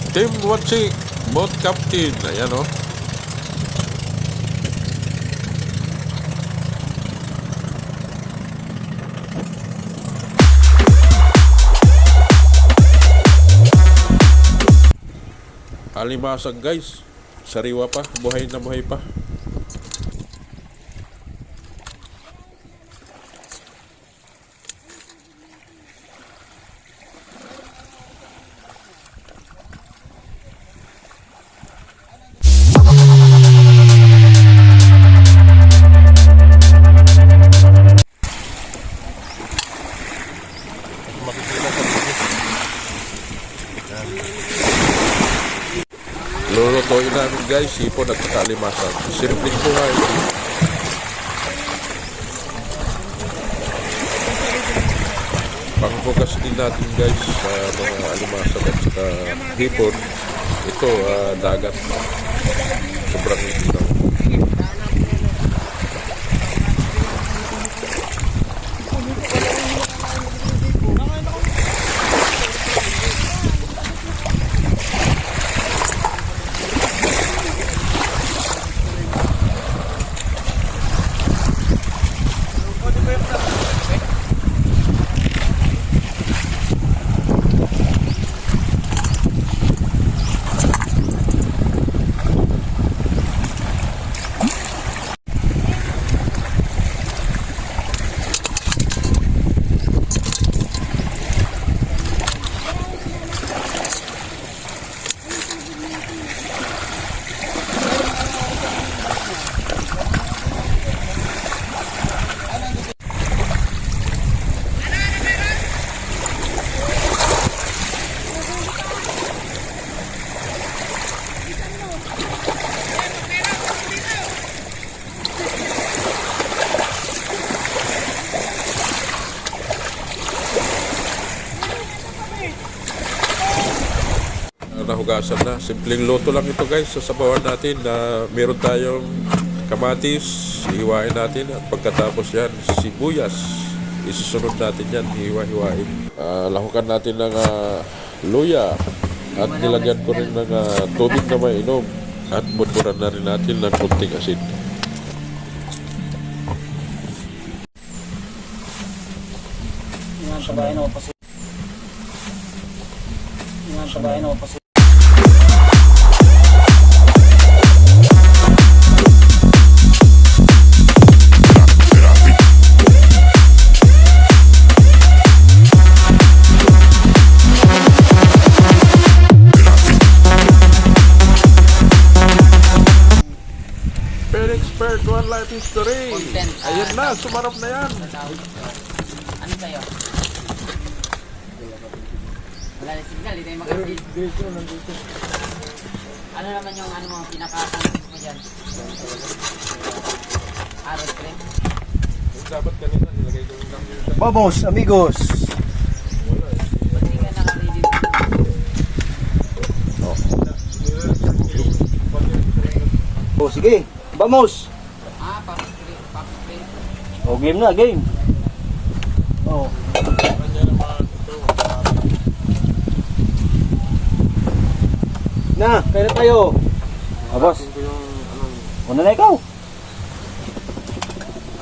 Team watching, boat captain. Ayan o. Alimasag guys. Sariwa pa, buhay na buhay pa. Lulutuin namin guys, sipon at saka alimasag. Simpleng buhay. Pang-focus din natin guys sa mga alimasag at saka hipon. Ito, dagat. Sobrang linaw. Nahugasan na. Simpleng luto lang ito guys. Sasabawan natin na meron tayong kamatis, hiwain natin at pagkatapos yan, sibuyas. Isusunod natin yan, hiwa-hiwain. Lahukan natin ng luya at nilagyan ko rin ng tubig na mainom at budburan na rin natin ng kunting asin. Yan, sabahin ako kasi. Yan, sabahin ako kasi. Expert One Life History. Content, Ayan na, sumarap na yan. Ano sa'yo? Wala na signal, hindi tayo makapit. Ano naman yung ano mo, pinaka-content mo dyan? Arrow cream? Dapat kanina nilagay ko yung computer. Vamos, amigos. Ba't di ka naka-ready? Oh, sige. Vamos. Pack-cream. Oh, game na, game. Oh. Na, kaya na tayo. Ah, boss. Una na ikaw.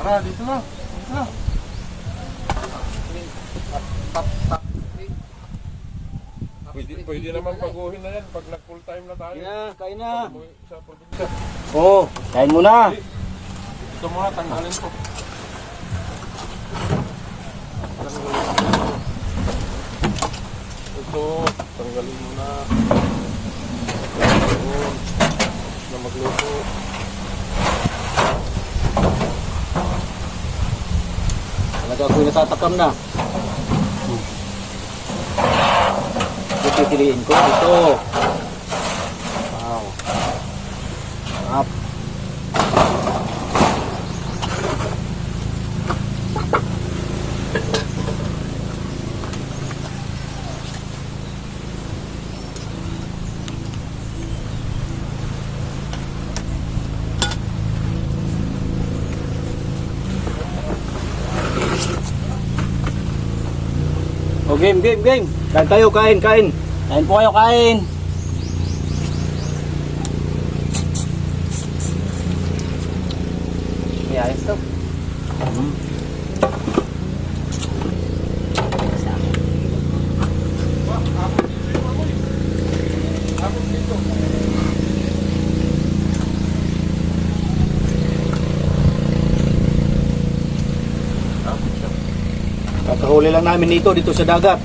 Tara, dito na. Pack-cream. Pwede naman paguhin na yan pag nag-full time na tayo. Kain na. Sa probinsya. Oh, kain muna. Ito muna, tanggalin ko. Ito, tanggalin muna. Ayun. Na magluto. Talaga ako'y natatakam na. Pipiliin ko ito. Wow. Up. Oh, game. Kain tayo, kain. Kain po kayo, kain. Kakahuli lang namin dito sa dagat.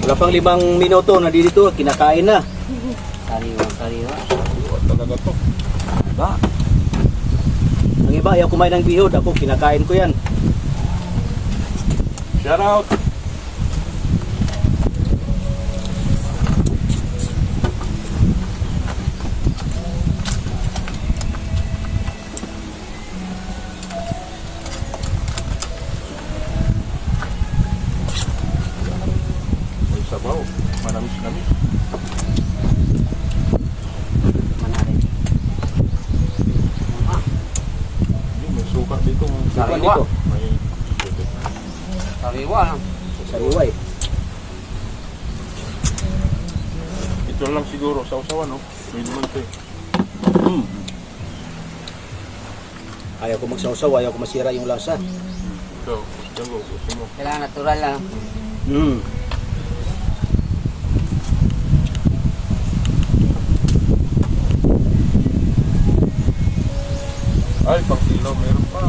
Wala pang 5 minuto, nandito, kinakain na. Sariwa. Talaga to. Ba? Ang iba, ayaw kumain ng bihod. Ako, kinakain ko yan. Shout out! May sabaw. Manamis-namis. Manarin. May suka dito. Sariwa. May Sariwa. Sariwa eh. ito lang siguro sa usawan, no? May naman ito eh. Ayaw ko magsawsaw, ayaw ko masira yung lasa. Ikaw, gusto mo. Kailangan natural lang. Ay, pang kilo, meron pa.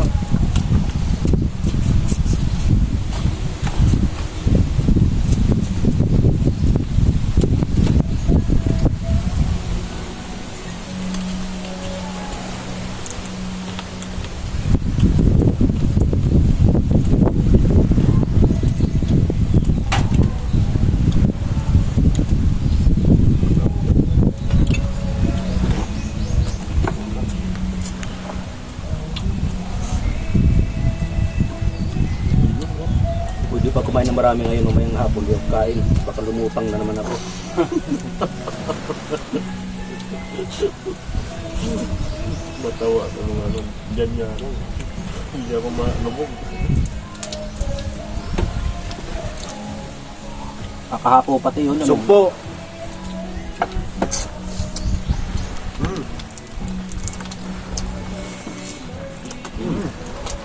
Pwede pa kumain ng marami ngayon umayang hapon yung kain. Baka lumutang na naman ako. Matawa sa mga ano, dyan nga ano. Hindi ako malubog. Kakahapo pati yun. Sugpo.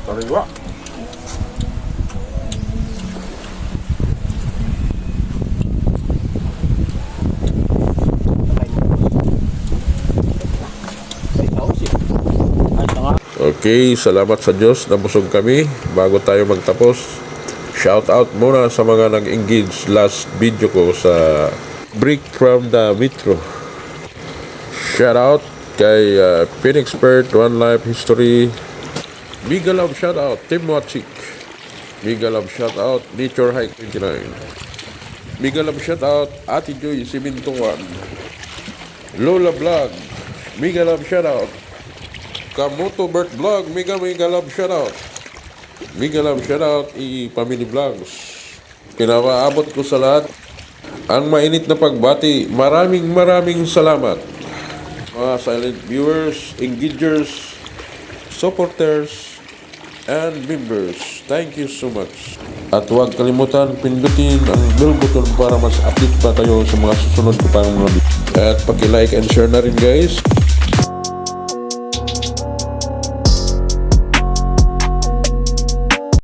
Sariwa. Okay, salamat sa Diyos na busog kami bago tayo magtapos. Shout out muna sa mga nag-engage last video ko sa Break from the Metro. Shout out kay Pinexpert, One Life History. Mega love shout out Tim Watchik. Mega love shout out Nature Hike 29. Mega love shout out Ate Joy Simintuan. Lola Vlog. Mega love shout out Kamoto Bert Vlog, mega love shoutout. Mega love shoutout Family Vlogs. Pinapaabot ko sa lahat ang mainit na pagbati. Maraming salamat. Mga silent viewers, engagers, supporters, and members. Thank you so much. At huwag kalimutan pindutin ang bell button para mas update pa kayo sa mga susunod ko pang mga video. At paki-like and share na rin guys.